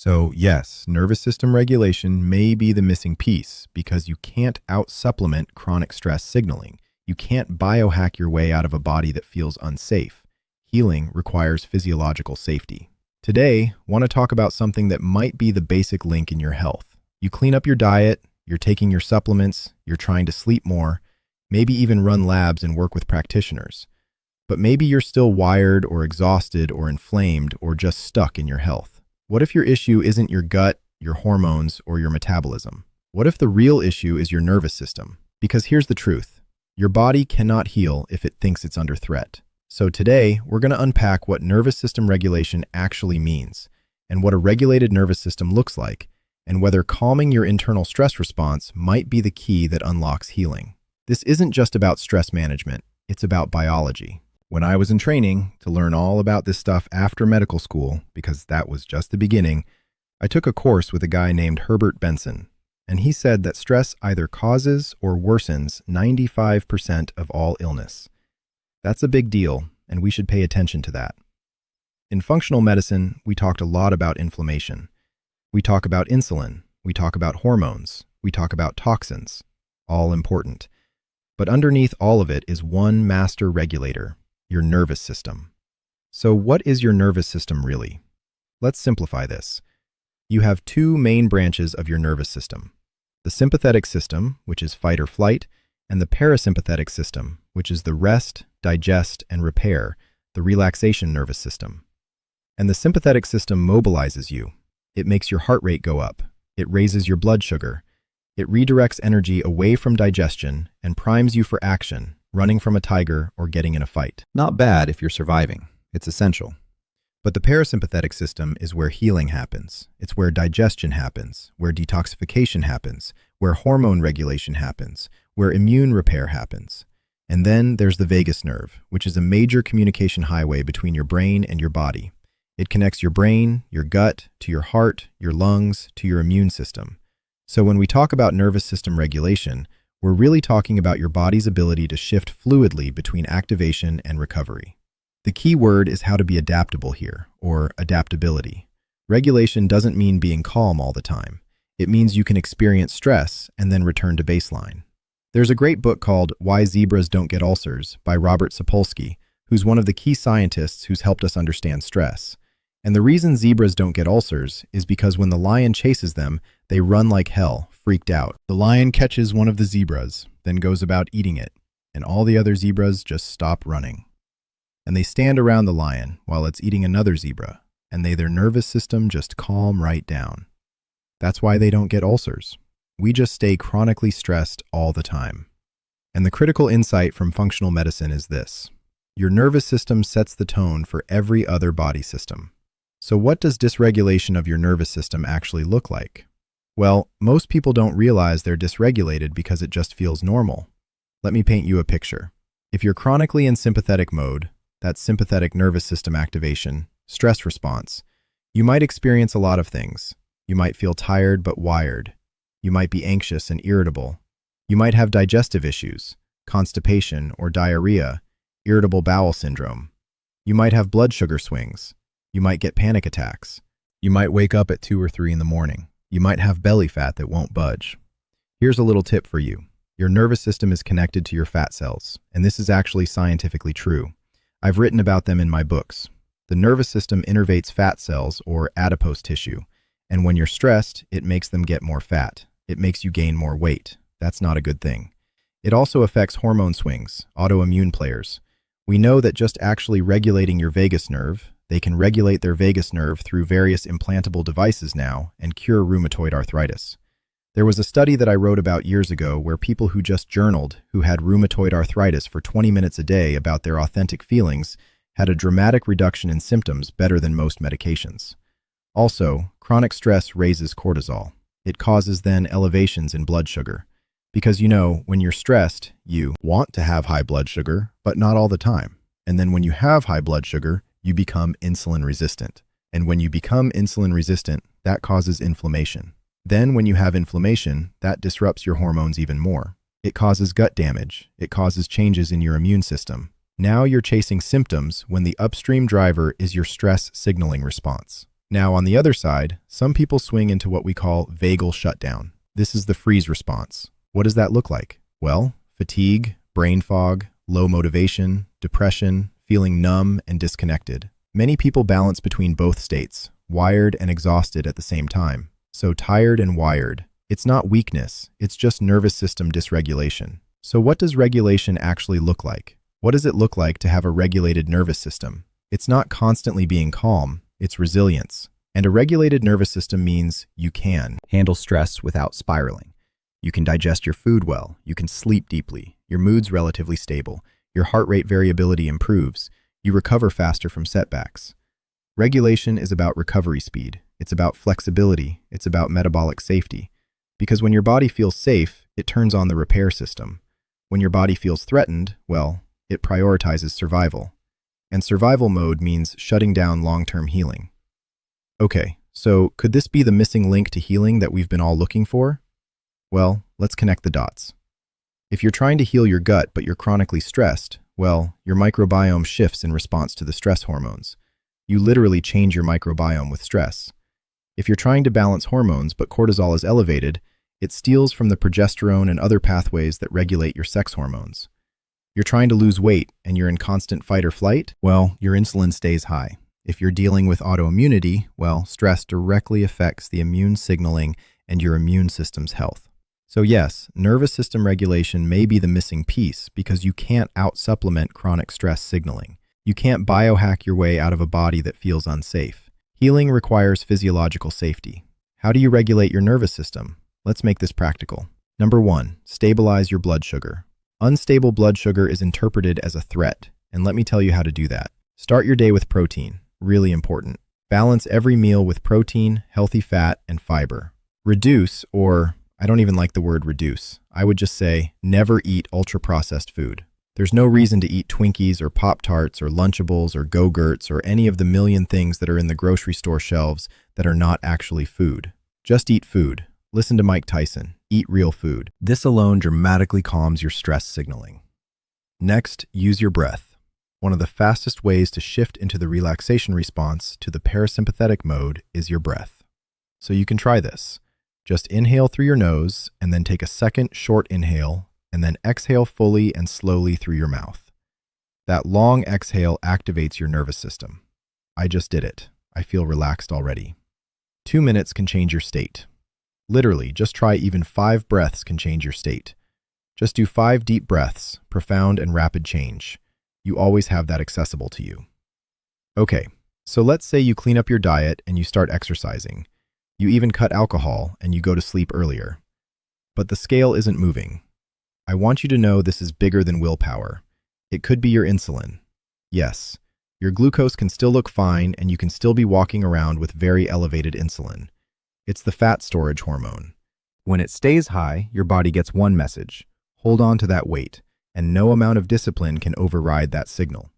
So, yes, nervous system regulation may be the missing piece because you can't out-supplement chronic stress signaling. You can't biohack your way out of a body that feels unsafe. Healing requires physiological safety. Today, want to talk about something that might be the basic link in your health. You clean up your diet, you're taking your supplements, you're trying to sleep more, maybe even run labs and work with practitioners. But maybe you're still wired or exhausted or inflamed or just stuck in your health. What if your issue isn't your gut, your hormones, or your metabolism? What if the real issue is your nervous system? Because here's the truth. Your body cannot heal if it thinks it's under threat. So today, we're going to unpack what nervous system regulation actually means, and what a regulated nervous system looks like, and whether calming your internal stress response might be the key that unlocks healing. This isn't just about stress management, it's about biology. When I was in training to learn all about this stuff after medical school, because that was just the beginning, I took a course with a guy named Herbert Benson, and he said that stress either causes or worsens 95% of all illness. That's a big deal, and we should pay attention to that. In functional medicine, we talked a lot about inflammation. We talk about insulin, we talk about hormones, we talk about toxins, all important. But underneath all of it is one master regulator, your nervous system. So what is your nervous system really? Let's simplify this. You have two main branches of your nervous system. The sympathetic system, which is fight or flight, and the parasympathetic system, which is the rest, digest, and repair, the relaxation nervous system. And the sympathetic system mobilizes you. It makes your heart rate go up. It raises your blood sugar. It redirects energy away from digestion and primes you for action, running from a tiger or getting in a fight. Not bad if you're surviving. It's essential. But the parasympathetic system is where healing happens. It's where digestion happens, where detoxification happens, where hormone regulation happens, where immune repair happens. And then there's the vagus nerve, which is a major communication highway between your brain and your body. It connects your brain, your gut, to your heart, your lungs, to your immune system. So when we talk about nervous system regulation, we're really talking about your body's ability to shift fluidly between activation and recovery. The key word is how to be adaptable here, or adaptability. Regulation doesn't mean being calm all the time. It means you can experience stress and then return to baseline. There's a great book called Why Zebras Don't Get Ulcers by Robert Sapolsky, who's one of the key scientists who's helped us understand stress. And the reason zebras don't get ulcers is because when the lion chases them, they run like hell, freaked out. The lion catches one of the zebras, then goes about eating it, and all the other zebras just stop running. And they stand around the lion while it's eating another zebra, and their nervous system just calm right down. That's why they don't get ulcers. We just stay chronically stressed all the time. And the critical insight from functional medicine is this. Your nervous system sets the tone for every other body system. So what does dysregulation of your nervous system actually look like? Well, most people don't realize they're dysregulated because it just feels normal. Let me paint you a picture. If you're chronically in sympathetic mode, that's sympathetic nervous system activation, stress response, you might experience a lot of things. You might feel tired but wired. You might be anxious and irritable. You might have digestive issues, constipation or diarrhea, irritable bowel syndrome. You might have blood sugar swings. You might get panic attacks. You might wake up at 2 or 3 in the morning. You might have belly fat that won't budge. Here's a little tip for you. Your nervous system is connected to your fat cells, and this is actually scientifically true. I've written about them in my books. The nervous system innervates fat cells, or adipose tissue, and when you're stressed, it makes them get more fat. It makes you gain more weight. That's not a good thing. It also affects hormone swings, autoimmune players. We know that just actually regulating your vagus nerve, they can regulate their vagus nerve through various implantable devices now and cure rheumatoid arthritis. There was a study that I wrote about years ago where people who just journaled, who had rheumatoid arthritis for 20 minutes a day about their authentic feelings, had a dramatic reduction in symptoms better than most medications. Also, chronic stress raises cortisol. It causes then elevations in blood sugar. Because when you're stressed, you want to have high blood sugar, but not all the time. And then when you have high blood sugar, you become insulin resistant. And when you become insulin resistant, that causes inflammation. Then when you have inflammation, that disrupts your hormones even more. It causes gut damage. It causes changes in your immune system. Now you're chasing symptoms when the upstream driver is your stress signaling response. Now, on the other side, some people swing into what we call vagal shutdown. This is the freeze response. What does that look like? Well, fatigue, brain fog, low motivation, depression, feeling numb and disconnected. Many people balance between both states, wired and exhausted at the same time. So tired and wired. It's not weakness, it's just nervous system dysregulation. So what does regulation actually look like? What does it look like to have a regulated nervous system? It's not constantly being calm, it's resilience. And a regulated nervous system means you can handle stress without spiraling. You can digest your food well, you can sleep deeply, your mood's relatively stable, your heart rate variability improves, you recover faster from setbacks. Regulation is about recovery speed, it's about flexibility, it's about metabolic safety. Because when your body feels safe, it turns on the repair system. When your body feels threatened, well, it prioritizes survival. And survival mode means shutting down long-term healing. Okay, so could this be the missing link to healing that we've been all looking for? Well, let's connect the dots. If you're trying to heal your gut but you're chronically stressed, well, your microbiome shifts in response to the stress hormones. You literally change your microbiome with stress. If you're trying to balance hormones but cortisol is elevated, it steals from the progesterone and other pathways that regulate your sex hormones. You're trying to lose weight and you're in constant fight or flight? Well, your insulin stays high. If you're dealing with autoimmunity, well, stress directly affects the immune signaling and your immune system's health. So yes, nervous system regulation may be the missing piece because you can't out-supplement chronic stress signaling. You can't biohack your way out of a body that feels unsafe. Healing requires physiological safety. How do you regulate your nervous system? Let's make this practical. Number 1, stabilize your blood sugar. Unstable blood sugar is interpreted as a threat, and let me tell you how to do that. Start your day with protein, really important. Balance every meal with protein, healthy fat, and fiber. Reduce, or I don't even like the word reduce. I would just say never eat ultra-processed food. There's no reason to eat Twinkies or Pop-Tarts or Lunchables or Go-Gurts or any of the million things that are in the grocery store shelves that are not actually food. Just eat food. Listen to Mike Tyson. Eat real food. This alone dramatically calms your stress signaling. Next, use your breath. One of the fastest ways to shift into the relaxation response to the parasympathetic mode is your breath. So you can try this. Just inhale through your nose and then take a second short inhale and then exhale fully and slowly through your mouth. That long exhale activates your nervous system. I just did it. I feel relaxed already. 2 minutes can change your state. Literally, just try even 5 breaths can change your state. Just do 5 deep breaths, profound and rapid change. You always have that accessible to you. Okay, so let's say you clean up your diet and you start exercising. You even cut alcohol and you go to sleep earlier. But the scale isn't moving. I want you to know this is bigger than willpower. It could be your insulin. Yes, your glucose can still look fine and you can still be walking around with very elevated insulin. It's the fat storage hormone. When it stays high, your body gets one message: hold on to that weight, and no amount of discipline can override that signal.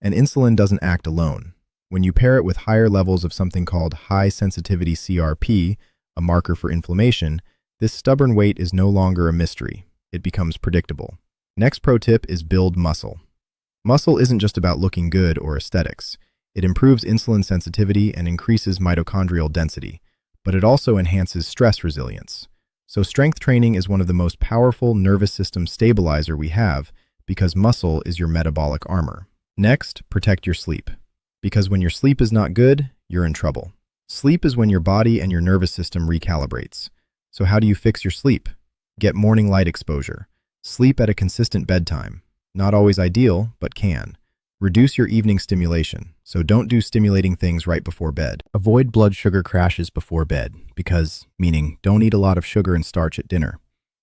And insulin doesn't act alone. When you pair it with higher levels of something called high-sensitivity CRP, a marker for inflammation, this stubborn weight is no longer a mystery. It becomes predictable. Next pro tip is build muscle. Muscle isn't just about looking good or aesthetics. It improves insulin sensitivity and increases mitochondrial density, but it also enhances stress resilience. So strength training is one of the most powerful nervous system stabilizer we have because muscle is your metabolic armor. Next, protect your sleep. Because when your sleep is not good, you're in trouble. Sleep is when your body and your nervous system recalibrates. So how do you fix your sleep? Get morning light exposure. Sleep at a consistent bedtime. Not always ideal, but can. Reduce your evening stimulation, so don't do stimulating things right before bed. Avoid blood sugar crashes before bed, meaning don't eat a lot of sugar and starch at dinner.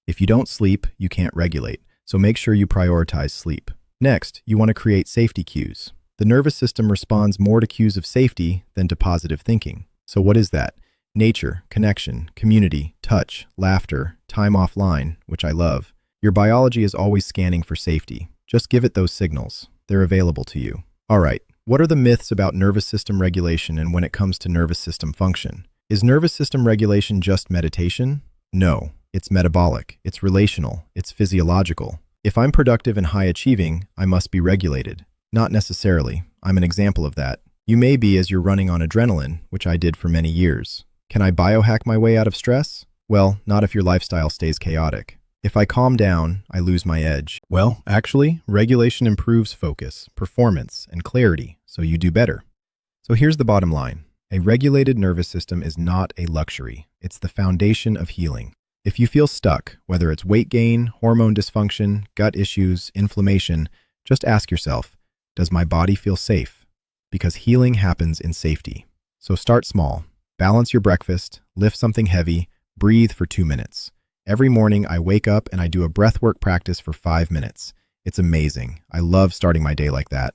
If you don't sleep, you can't regulate, so make sure you prioritize sleep. Next, you want to create safety cues. The nervous system responds more to cues of safety than to positive thinking. So what is that? Nature, connection, community, touch, laughter, time offline, which I love. Your biology is always scanning for safety. Just give it those signals. They're available to you. All right, what are the myths about nervous system regulation and when it comes to nervous system function? Is nervous system regulation just meditation? No, it's metabolic, it's relational, it's physiological. If I'm productive and high achieving, I must be regulated. Not necessarily. I'm an example of that. You may be as you're running on adrenaline, which I did for many years. Can I biohack my way out of stress? Well, not if your lifestyle stays chaotic. If I calm down, I lose my edge. Well, actually, regulation improves focus, performance, and clarity, so you do better. So here's the bottom line. A regulated nervous system is not a luxury. It's the foundation of healing. If you feel stuck, whether it's weight gain, hormone dysfunction, gut issues, inflammation, just ask yourself, does my body feel safe? Because healing happens in safety. So start small. Balance your breakfast, lift something heavy, breathe for 2 minutes. Every morning I wake up and I do a breathwork practice for 5 minutes. It's amazing. I love starting my day like that.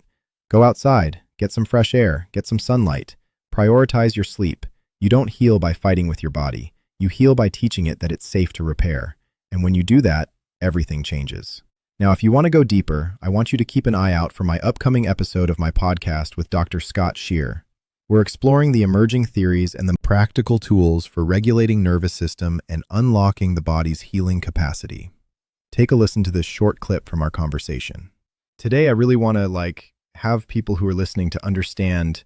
Go outside, get some fresh air, get some sunlight. Prioritize your sleep. You don't heal by fighting with your body. You heal by teaching it that it's safe to repair. And when you do that, everything changes. Now, if you want to go deeper, I want you to keep an eye out for my upcoming episode of my podcast with Dr. Scott Shear. We're exploring the emerging theories and the practical tools for regulating nervous system and unlocking the body's healing capacity. Take a listen to this short clip from our conversation. Today, I really want to have people who are listening to understand,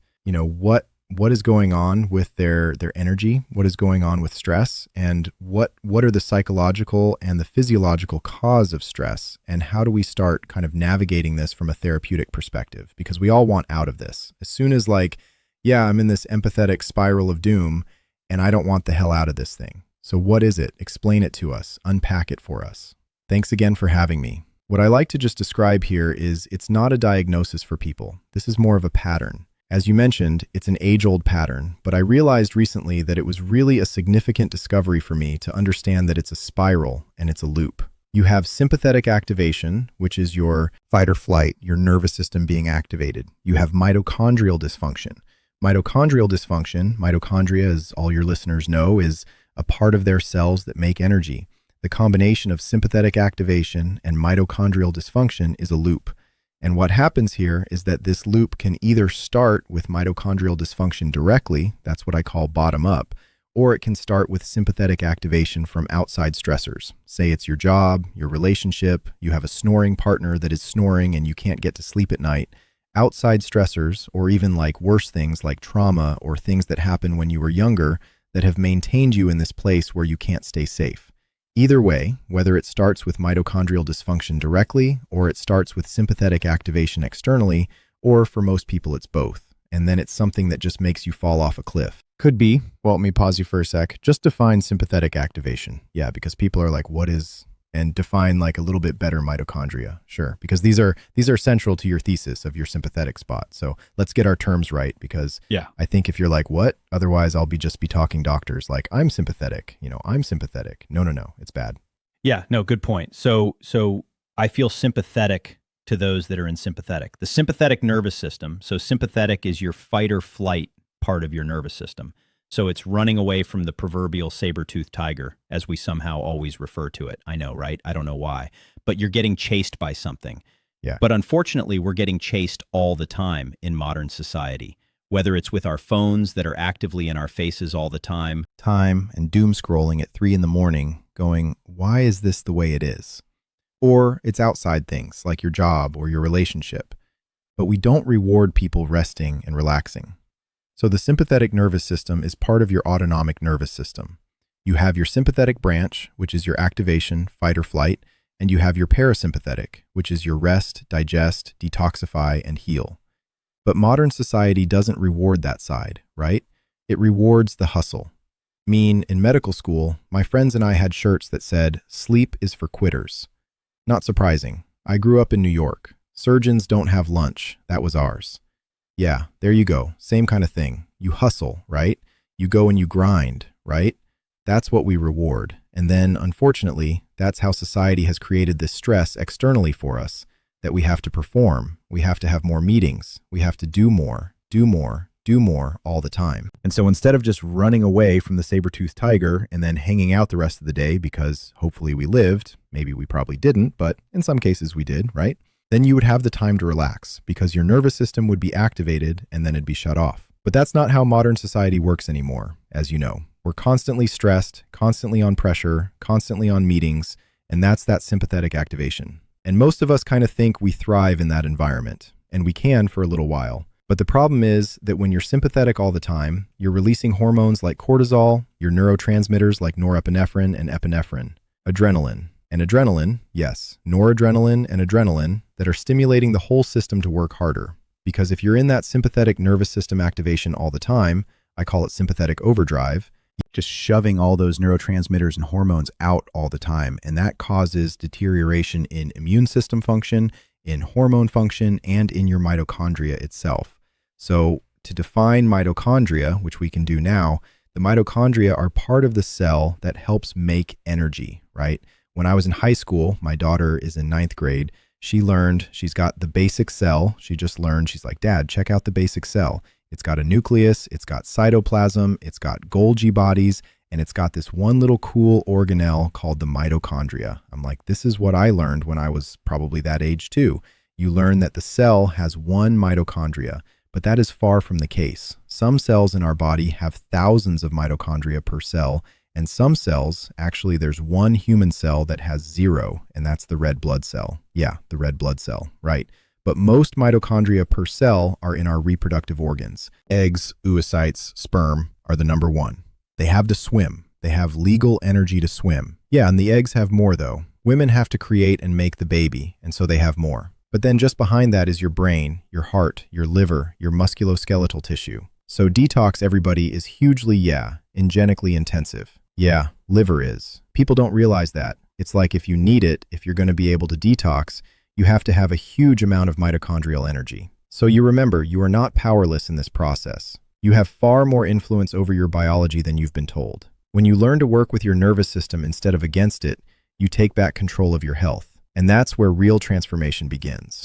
what is going on with their energy, what is going on with stress, and what are the psychological and the physiological cause of stress, and how do we start kind of navigating this from a therapeutic perspective? Because we all want out of this. As soon as I'm in this empathetic spiral of doom, and I don't want the hell out of this thing. So what is it? Explain it to us. Unpack it for us. Thanks again for having me. What I like to just describe here is it's not a diagnosis for people. This is more of a pattern. As you mentioned, it's an age-old pattern, but I realized recently that it was really a significant discovery for me to understand that it's a spiral and it's a loop. You have sympathetic activation, which is your fight or flight, your nervous system being activated. You have mitochondrial dysfunction. Mitochondria, as all your listeners know, is a part of their cells that make energy. The combination of sympathetic activation and mitochondrial dysfunction is a loop. And what happens here is that this loop can either start with mitochondrial dysfunction directly, that's what I call bottom up, or it can start with sympathetic activation from outside stressors. Say it's your job, your relationship, you have a snoring partner that is snoring and you can't get to sleep at night. Outside stressors, or even worse things like trauma or things that happen when you were younger that have maintained you in this place where you can't stay safe. Either way, whether it starts with mitochondrial dysfunction directly, or it starts with sympathetic activation externally, or for most people it's both, and then it's something that just makes you fall off a cliff. Could be, well, let me pause you for a sec, just define sympathetic activation. Yeah, because people are like, what is, and define a little bit better mitochondria. Sure, because these are central to your thesis of your sympathetic spot. So let's get our terms right, because I think if you're like, what? Otherwise I'll be talking doctors I'm sympathetic, I'm sympathetic. No, it's bad. Yeah, no, good point. So I feel sympathetic to those that are in sympathetic. The sympathetic nervous system, so sympathetic is your fight or flight part of your nervous system. So it's running away from the proverbial saber-toothed tiger, as we somehow always refer to it. I know, right? I don't know why. But you're getting chased by something. Yeah. But unfortunately, we're getting chased all the time in modern society, whether it's with our phones that are actively in our faces all the time. And doom scrolling at 3 a.m, going, why is this the way it is? Or it's outside things like your job or your relationship. But we don't reward people resting and relaxing. So the sympathetic nervous system is part of your autonomic nervous system. You have your sympathetic branch, which is your activation, fight or flight, and you have your parasympathetic, which is your rest, digest, detoxify, and heal. But modern society doesn't reward that side, right? It rewards the hustle. In medical school, my friends and I had shirts that said, "Sleep is for quitters." Not surprising. I grew up in New York. Surgeons don't have lunch. That was ours. Yeah, there you go. Same kind of thing. You hustle, right? You go and you grind, right? That's what we reward. And then, unfortunately, that's how society has created this stress externally for us, that we have to perform. We have to have more meetings. We have to do more all the time. And so instead of just running away from the saber-toothed tiger and then hanging out the rest of the day because hopefully we lived, maybe we probably didn't, but in some cases we did, right? Then you would have the time to relax because your nervous system would be activated and then it'd be shut off. But that's not how modern society works anymore, as you know. We're constantly stressed, constantly on pressure, constantly on meetings, and that's that sympathetic activation. And most of us kind of think we thrive in that environment, and we can for a little while. But the problem is that when you're sympathetic all the time, you're releasing hormones like cortisol, your neurotransmitters like norepinephrine and epinephrine, adrenaline. And adrenaline, yes, noradrenaline and adrenaline, that are stimulating the whole system to work harder. Because if you're in that sympathetic nervous system activation all the time, I call it sympathetic overdrive, just shoving all those neurotransmitters and hormones out all the time. And that causes deterioration in immune system function, in hormone function, and in your mitochondria itself. So to define mitochondria, which we can do now, the mitochondria are part of the cell that helps make energy, right? When I was in high school, my daughter is in 9th grade, she learned, she's got the basic cell. She just learned, she's like, Dad, check out the basic cell. It's got a nucleus, it's got cytoplasm, it's got Golgi bodies, and it's got this one little cool organelle called the mitochondria. I'm like, this is what I learned when I was probably that age too. You learn that the cell has one mitochondria, but that is far from the case. Some cells in our body have thousands of mitochondria per cell, and some cells, actually there's one human cell that has 0, and that's the red blood cell. Yeah, the red blood cell, right. But most mitochondria per cell are in our reproductive organs. Eggs, oocytes, sperm are the number one. They have to swim. They have legal energy to swim. Yeah, and the eggs have more though. Women have to create and make the baby, and so they have more. But then just behind that is your brain, your heart, your liver, your musculoskeletal tissue. So detox, everybody, is hugely, ingenically intensive. Yeah, liver is. People don't realize that. It's like if you need it, if you're going to be able to detox, you have to have a huge amount of mitochondrial energy. So you remember, you are not powerless in this process. You have far more influence over your biology than you've been told. When you learn to work with your nervous system instead of against it, you take back control of your health. And that's where real transformation begins.